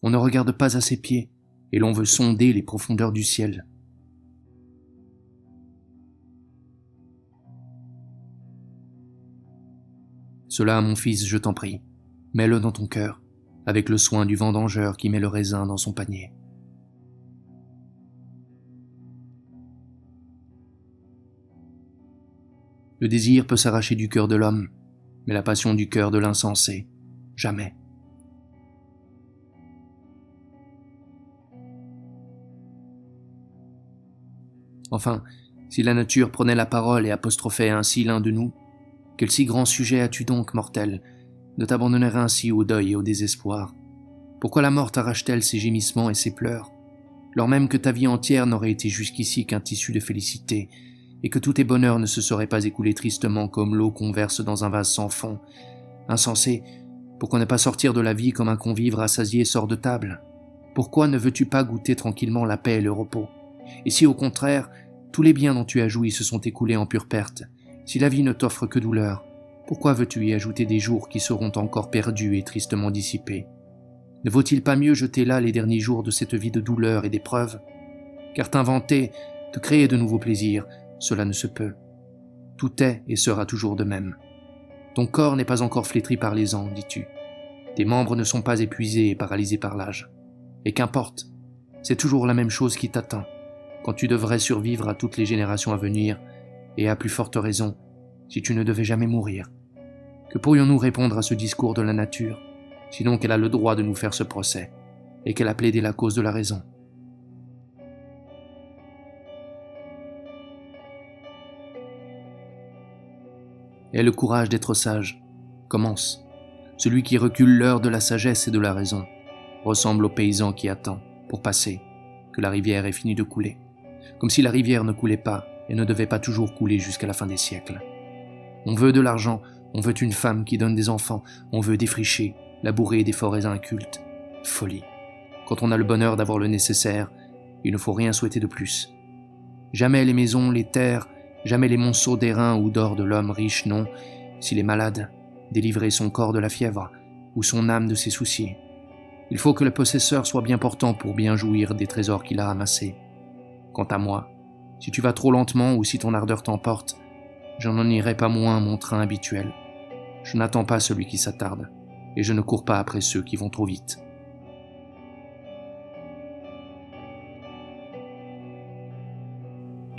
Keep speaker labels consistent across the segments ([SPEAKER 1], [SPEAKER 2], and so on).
[SPEAKER 1] On ne regarde pas à ses pieds, et l'on veut sonder les profondeurs du ciel. Cela, mon fils, je t'en prie, mets-le dans ton cœur, avec le soin du vendangeur qui met le raisin dans son panier. Le désir peut s'arracher du cœur de l'homme, mais la passion du cœur de l'insensé, jamais. Enfin, si la nature prenait la parole et apostrophait ainsi l'un de nous, quel si grand sujet as-tu donc, mortel, de t'abandonner ainsi au deuil et au désespoir? Pourquoi la mort t'arrache-t-elle ses gémissements et ses pleurs, lors même que ta vie entière n'aurait été jusqu'ici qu'un tissu de félicité, et que tous tes bonheurs ne se seraient pas écoulés tristement comme l'eau qu'on verse dans un vase sans fond? Insensé, pourquoi ne pas sortir de la vie comme un convive rassasié sort de table? Pourquoi ne veux-tu pas goûter tranquillement la paix et le repos? Et si au contraire, tous les biens dont tu as joui se sont écoulés en pure perte, si la vie ne t'offre que douleur, pourquoi veux-tu y ajouter des jours qui seront encore perdus et tristement dissipés? Ne vaut-il pas mieux jeter là les derniers jours de cette vie de douleur et d'épreuve? Car t'inventer, te créer de nouveaux plaisirs, cela ne se peut. Tout est et sera toujours de même. Ton corps n'est pas encore flétri par les ans, dis-tu. Tes membres ne sont pas épuisés et paralysés par l'âge. Et qu'importe, c'est toujours la même chose qui t'attend, quand tu devrais survivre à toutes les générations à venir, et à plus forte raison, si tu ne devais jamais mourir. Que pourrions-nous répondre à ce discours de la nature, sinon qu'elle a le droit de nous faire ce procès, et qu'elle a plaidé la cause de la raison? Aie le courage d'être sage. Commence. Celui qui recule l'heure de la sagesse et de la raison ressemble au paysan qui attend, pour passer, que la rivière ait fini de couler, comme si la rivière ne coulait pas et ne devait pas toujours couler jusqu'à la fin des siècles. On veut de l'argent, on veut une femme qui donne des enfants, on veut défricher, labourer des forêts incultes. Folie. Quand on a le bonheur d'avoir le nécessaire, il ne faut rien souhaiter de plus. Jamais les maisons, les terres, jamais les monceaux d'airain ou d'or de l'homme riche, non, s'il est malade, délivrer son corps de la fièvre ou son âme de ses soucis. Il faut que le possesseur soit bien portant pour bien jouir des trésors qu'il a amassés. Quant à moi, si tu vas trop lentement ou si ton ardeur t'emporte, je n'en irai pas moins mon train habituel. Je n'attends pas celui qui s'attarde, et je ne cours pas après ceux qui vont trop vite.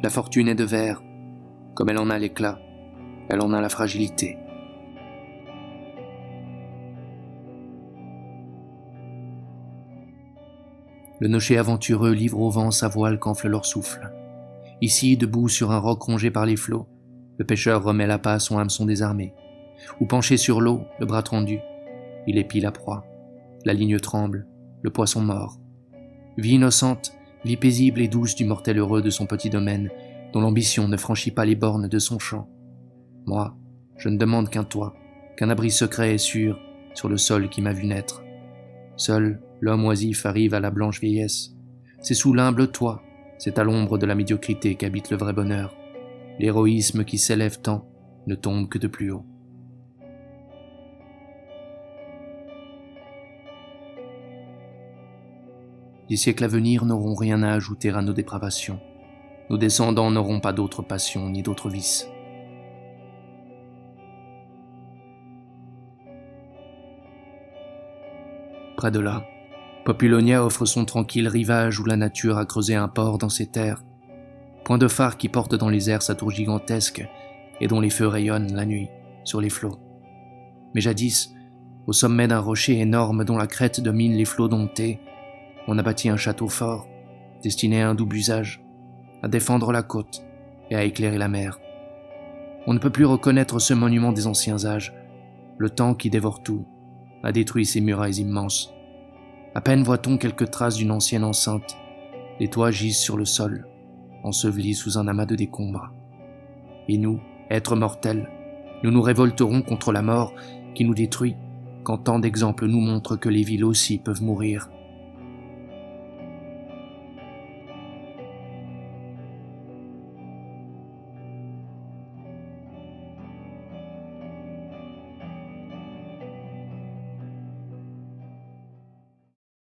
[SPEAKER 1] La fortune est de verre, comme elle en a l'éclat, elle en a la fragilité. Le nocher aventureux livre au vent sa voile qu'enfle leur souffle. Ici, debout sur un roc rongé par les flots, le pêcheur remet l'appât à son hameçon désarmé. Ou penché sur l'eau, le bras tendu, il épie la proie. La ligne tremble, le poisson mord. Vie innocente, vie paisible et douce du mortel heureux de son petit domaine, dont l'ambition ne franchit pas les bornes de son champ. Moi, je ne demande qu'un toit, qu'un abri secret et sûr sur le sol qui m'a vu naître. Seul, l'homme oisif arrive à la blanche vieillesse. C'est sous l'humble toit, c'est à l'ombre de la médiocrité qu'habite le vrai bonheur. L'héroïsme qui s'élève tant ne tombe que de plus haut. Les siècles à venir n'auront rien à ajouter à nos dépravations. Nos descendants n'auront pas d'autres passions ni d'autres vices. Près de là, Populonia offre son tranquille rivage où la nature a creusé un port dans ses terres, point de phare qui porte dans les airs sa tour gigantesque et dont les feux rayonnent la nuit sur les flots. Mais jadis, au sommet d'un rocher énorme dont la crête domine les flots domptés, on a bâti un château fort, destiné à un double usage, à défendre la côte et à éclairer la mer. On ne peut plus reconnaître ce monument des anciens âges. Le temps qui dévore tout a détruit ces murailles immenses. À peine voit-on quelques traces d'une ancienne enceinte. Les toits gisent sur le sol, ensevelis sous un amas de décombres. Et nous, êtres mortels, nous nous révolterons contre la mort qui nous détruit, quand tant d'exemples nous montrent que les villes aussi peuvent mourir.